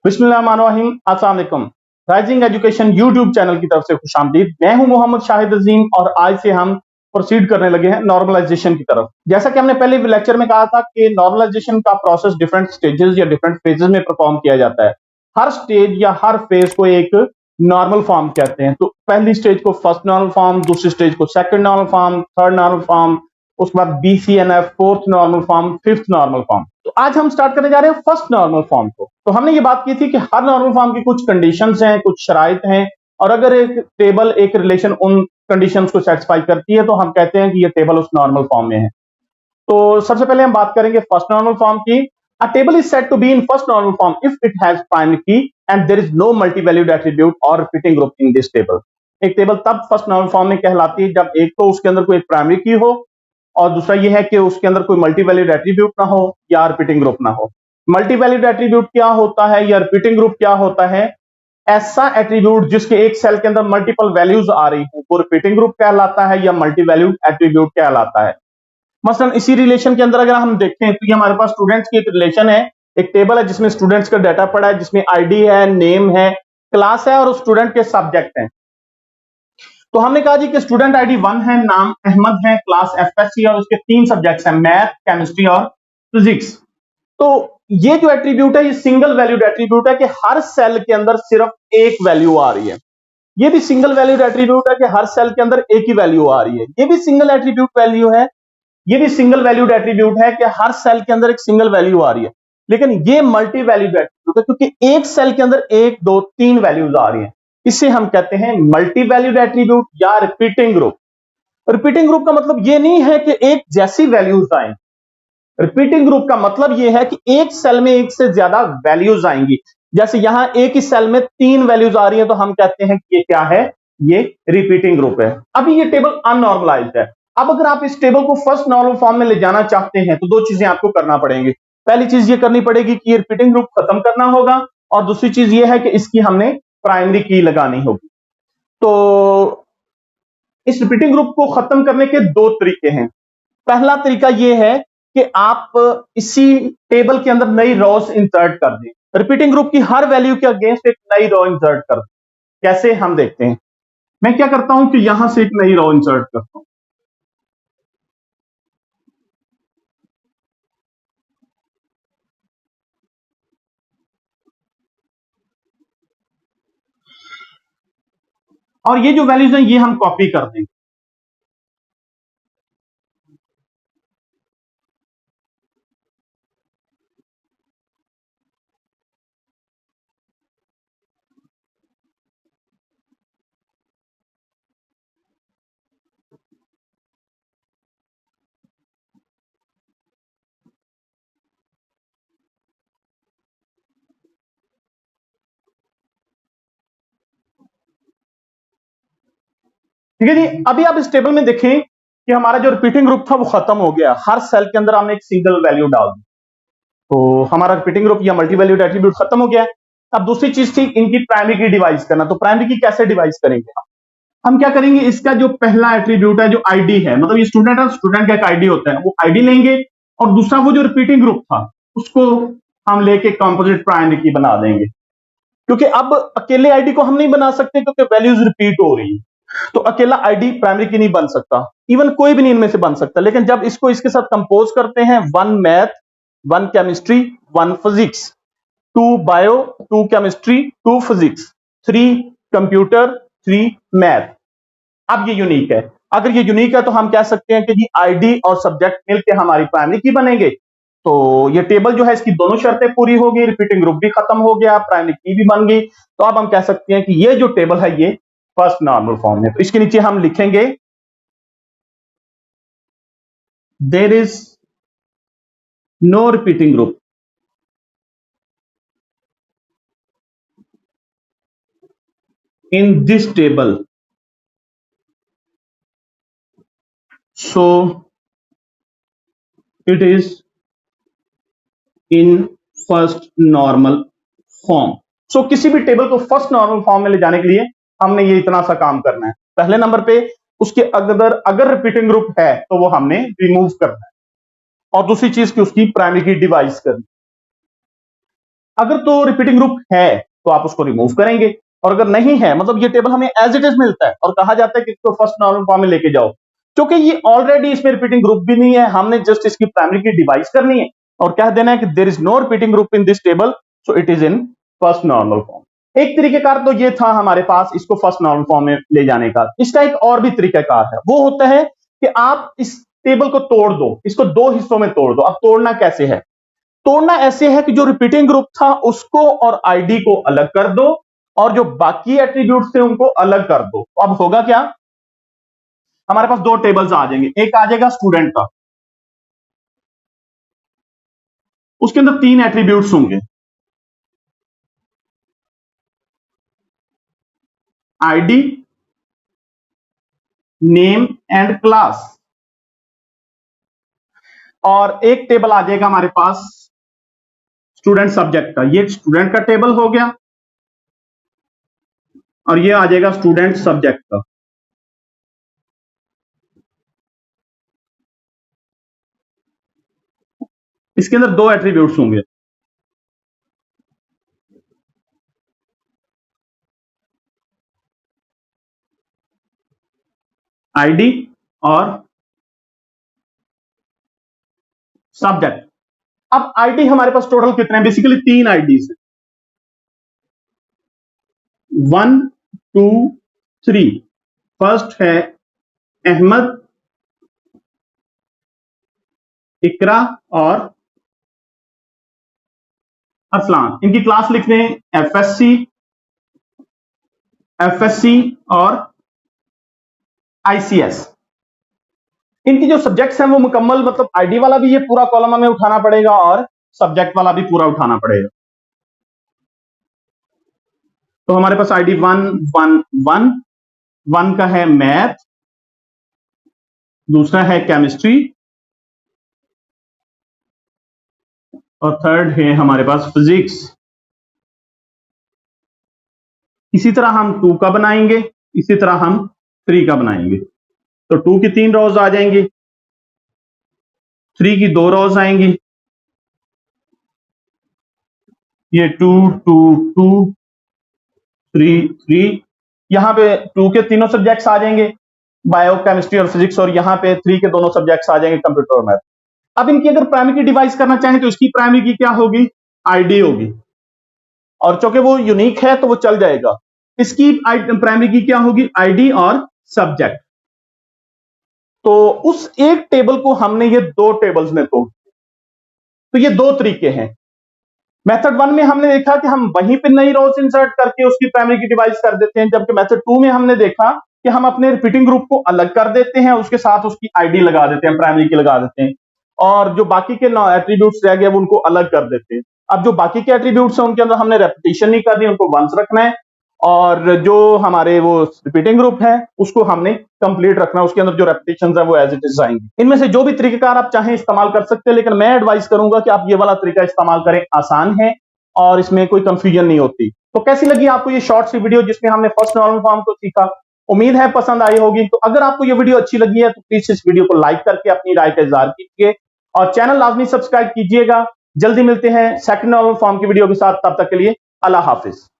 बिस्मिल्लाहिर्रहमानिर्रहीम। अस्सलाम वालेकुम। राइजिंग एजुकेशन यूट्यूब चैनल की तरफ से खुशामदीद। मैं हूं मोहम्मद शाहिद अजीम और आज से हम प्रोसीड करने लगे हैं नॉर्मलाइजेशन की तरफ। जैसा कि हमने पहले लेक्चर में कहा था कि नॉर्मलाइजेशन का प्रोसेस डिफरेंट स्टेजेस या डिफरेंट फेजेस में परफॉर्म किया जाता है। हर स्टेज या हर फेज को एक नॉर्मल फॉर्म कहते हैं। तो पहली स्टेज को फर्स्ट नॉर्मल फॉर्म, दूसरी स्टेज को second normal form, third normal form, उसके बाद BCNF, fourth normal form, fifth normal form. तो आज हम स्टार्ट करने जा रहे हैं फर्स्ट नॉर्मल फॉर्म को। तो हमने ये बात की थी कि हर नॉर्मल फॉर्म की कुछ कंडीशंस हैं, कुछ शराइत हैं, और अगर एक टेबल एक रिलेशन उन कंडीशंस को सेटिस्फाई करती है तो हम कहते हैं कि ये टेबल उस नॉर्मल फॉर्म में है। तो सबसे पहले हम बात करेंगे फर्स्ट नॉर्मल फॉर्म की। A table is said to be in first normal form if it has primary key and there is no multi valued attribute और repeating group in this table. एक टेबल तब first normal form में कहलाती है जब एक तो उसके अंदर कोई प्राइमरी की हो और दूसरा यह है कि उसके अंदर कोई मल्टी वैल्यूड एट्रीब्यूट ना हो या रिपीटिंग ग्रुप ना हो। मल्टी वैल्यूड एट्रीब्यूट क्या होता है या रिपीटिंग ग्रुप क्या होता है? ऐसा एट्रीब्यूट जिसके एक सेल के अंदर मल्टीपल वैल्यूज आ रही हो वो रिपीटिंग ग्रुप कहलाता है या मल्टी वैल्यूड एट्रीब्यूट कहलाता है। मसलन इसी रिलेशन के अंदर अगर हम देखें तो ये हमारे पास स्टूडेंट्स की एक रिलेशन है, एक टेबल है जिसमें स्टूडेंट्स का डाटा पड़ा है, जिसमें आईडी है, नेम है, क्लास है और स्टूडेंट के सब्जेक्ट हैं। तो हमने कहा जी कि स्टूडेंट आईडी 1 है, नाम अहमद है, क्लास FSC और उसके 3 सब्जेक्ट्स हैं, मैथ, केमिस्ट्री और फिजिक्स। तो ये जो एट्रीब्यूट है ये सिंगल वैल्यूड एट्रीब्यूट है कि हर सेल के अंदर सिर्फ एक वैल्यू आ रही है। ये भी सिंगल वैल्यूड एट्रीब्यूट है कि हर सेल के अंदर एक ही वैल्यू आ रही है। ये भी सिंगल एट्रीब्यूट वैल्यू है, ये भी सिंगल वैल्यूड एट्रीब्यूट है कि हर सेल के अंदर एक सिंगल वैल्यू आ रही है। लेकिन ये मल्टी वैल्यूड एट्रीब्यूट है क्योंकि एक सेल के अंदर एक, दो, तीन वैल्यूज आ रही हैं। इसे हम कहते हैं मल्टी वैल्यूड एट्रीब्यूट या रिपीटिंग ग्रुप। रिपीटिंग ग्रुप का मतलब ये नहीं है कि एक जैसी वैल्यूज आए। रिपीटिंग ग्रुप का मतलब यह है कि एक सेल में एक से ज्यादा वैल्यूज आएंगी। जैसे यहां एक ही सेल में 3 वैल्यूज आ रही हैं तो हम कहते हैं कि ये क्या है? ये रिपीटिंग ग्रुप है। अभी ये टेबल अननॉर्मलाइज्ड है। अब अगर आप इस टेबल को फर्स्ट नॉर्मल फॉर्म में ले जाना चाहते हैं तो 2 चीजें आपको करना पड़ेंगी। पहली चीज ये करनी पड़ेगी कि ये रिपीटिंग ग्रुप खत्म करना होगा और दूसरी चीज ये है कि इसकी हमने प्राइमरी की लगानी होगी। तो इस रिपीटिंग ग्रुप को खत्म करने के 2 तरीके हैं। पहला तरीका यह है कि आप इसी टेबल के अंदर नई रोज इंसर्ट कर दें। रिपीटिंग ग्रुप की हर वैल्यू के अगेंस्ट एक नई रो इंसर्ट कर दें। कैसे, हम देखते हैं। मैं क्या करता हूं कि यहां से एक नई रो इंसर्ट करता हूं। और ये जो वैल्यूज हैं ये हम कॉपी कर देंगे। ठीक है जी। अभी आप इस टेबल में देखें कि हमारा जो रिपीटिंग ग्रुप था वो खत्म हो गया। हर सेल के अंदर हमने एक सिंगल वैल्यू डाल दी तो हमारा रिपीटिंग ग्रुप या मल्टी वैल्यूड एट्रीब्यूट खत्म हो गया। अब दूसरी चीज थी इनकी प्राइमरी की डिवाइस करना। तो प्राइमरी की कैसे डिवाइस करेंगे? हम क्या करेंगे, इसका जो पहला एट्रीब्यूट है जो आईडी है, मतलब ये स्टूडेंट है, स्टूडेंट का एक आईडी होता है, वो आईडी लेंगे और दूसरा वो जो रिपीटिंग ग्रुप था उसको हम लेके कंपोजिट प्राइमरी की बना देंगे। क्योंकि अब अकेले आईडी को हम नहीं बना सकते क्योंकि वैल्यूज रिपीट हो रही है। तो अकेला आईडी प्राइमरी की नहीं बन सकता, इवन कोई भी नहीं इनमें से बन सकता। लेकिन जब इसको इसके साथ कंपोज करते हैं, 1 math, 1 chemistry, 1 physics, 2 bio, 2 chemistry, 2 physics, 3 computer, 3 math, अब ये यूनिक है। अगर ये यूनिक है तो हम कह सकते हैं कि जी आईडी और सब्जेक्ट मिलकर हमारी प्राइमरी की बनेंगे। तो ये टेबल जो है इसकी दोनों शर्तें पूरी हो गई, रिपीटिंग ग्रुप भी खत्म हो गया, प्राइमरी की भी बन गई। तो अब हम कह सकते हैं कि ये जो टेबल है ये फर्स्ट नॉर्मल फॉर्म है। तो इसके नीचे हम लिखेंगे there is no repeating group in this table, so it is in first normal form. So किसी भी टेबल को फर्स्ट नॉर्मल फॉर्म में ले जाने के लिए हमने ये इतना सा काम करना है। पहले नंबर पे उसके अगर रिपीटिंग ग्रुप है तो वो हमने रिमूव करना है और दूसरी चीज की उसकी प्राइमरी की डिवाइस करनी। अगर तो रिपीटिंग ग्रुप है तो आप उसको रिमूव करेंगे, और अगर नहीं है, मतलब ये टेबल हमें एज इट इज मिलता है और कहा जाता है कि इसको फर्स्ट नॉर्मल फॉर्म में लेके जाओ, क्योंकि ये ऑलरेडी इसमें रिपीटिंग ग्रुप भी नहीं है, हमने जस्ट इसकी प्राइमरी की डिवाइस करनी है और कह देना है कि there is no repeating group in this table, so it is in first normal form. एक तरीकेकार तो ये था हमारे पास इसको फर्स्ट नॉर्मल फॉर्म में ले जाने का। इसका एक और भी तरीकाकार है, वो होता है कि आप इस टेबल को तोड़ दो, इसको दो हिस्सों में तोड़ दो। अब तोड़ना कैसे है? तोड़ना ऐसे है कि जो रिपीटिंग ग्रुप था उसको और आईडी को अलग कर दो और जो बाकी एट्रीब्यूट्स थे उनको अलग कर दो। तो अब होगा क्या, हमारे पास दो टेबल्स आ जाएंगे, एक आ जाएगा स्टूडेंट का, उसके अंदर तीन एट्रीब्यूट्स होंगे, आईडी, नेम एंड क्लास। और एक टेबल आ जाएगा हमारे पास स्टूडेंट सब्जेक्ट का, ये स्टूडेंट का टेबल हो गया, और ये आ जाएगा स्टूडेंट सब्जेक्ट का। इसके अंदर दो एट्रीब्यूट्स होंगे, आईडी और सब्जेक्ट। अब आईडी हमारे पास टोटल कितने हैं? बेसिकली तीन आईडीज है, 1 2 3। फर्स्ट है अहमद, इकरा और अरसलान। इनकी क्लास लिख दें एफएससी और आईसीएस। इनकी जो सब्जेक्ट्स हैं वो मुकम्मल, मतलब आईडी वाला भी ये पूरा कॉलम हमें उठाना पड़ेगा और सब्जेक्ट वाला भी पूरा उठाना पड़ेगा। तो हमारे पास आईडी 1 का है मैथ, दूसरा है केमिस्ट्री और थर्ड है हमारे पास फिजिक्स। इसी तरह हम 2 का बनाएंगे, इसी तरह हम 3 का बनाएंगे। तो 2 की 3 रोज आ जाएंगी, 3 की 2 रोज आएंगी, ये 2 2 2 3 3। यहां पे 2 के तीनों सब्जेक्ट्स आ जाएंगे, बायो, केमिस्ट्री और फिजिक्स, और यहां पे 3 के दोनों सब्जेक्ट्स आ जाएंगे, कंप्यूटर और मैथ। अब इनकी अगर प्राइमरी की डिवाइस करना चाहें तो इसकी प्राइमरी की क्या होगी? आईडी होगी, और चूंकि वो यूनिक है तो वो चल जाएगा। इसकी प्राइमरी की क्या होगी? आईडी और सब्जेक्ट। तो उस एक टेबल को हमने ये दो टेबल्स में तोड़, तो ये दो तरीके हैं। मेथड 1 में हमने देखा कि हम वहीं पे नई रोज इंसर्ट करके उसकी प्राइमरी की डिवाइस कर देते हैं, जबकि मेथड 2 में हमने देखा कि हम अपने रिपीटिंग ग्रुप को अलग कर देते हैं, उसके साथ उसकी आईडी लगा देते हैं, प्राइमरी की लगा देते हैं, और जो बाकी के एट्रीब्यूट्स रह गए वो उनको अलग कर देते हैं। अब जो बाकी के एट्रीब्यूट्स हैं उनके अंदर हमने रेपिटेशन नहीं करनी, उनको वंस रखना है, और जो हमारे वो रिपीटिंग ग्रुप है उसको हमने कंप्लीट रखना है, उसके अंदर जो रेपिटेशंस है वो एज इट इज आएंगे। इनमें से जो भी तरीकेकार आप चाहें इस्तेमाल कर सकते हैं, लेकिन मैं एडवाइस करूंगा कि आप ये वाला तरीका इस्तेमाल करें, आसान है और इसमें कोई कंफ्यूजन नहीं होती। तो कैसी लगी आपको ये शॉर्ट सी वीडियो जिसमें हमने फर्स्ट नॉर्मल फॉर्म को सीखा? उम्मीद है पसंद आई होगी। तो अगर आपको ये वीडियो अच्छी लगी है तो प्लीज इस वीडियो को लाइक करके अपनी राय का इजहार कीजिए और चैनल लाजमी सब्सक्राइब कीजिएगा। जल्दी मिलते हैं सेकंड नॉर्मल फॉर्म की वीडियो के साथ, तब तक के लिए अल्लाह हाफिज।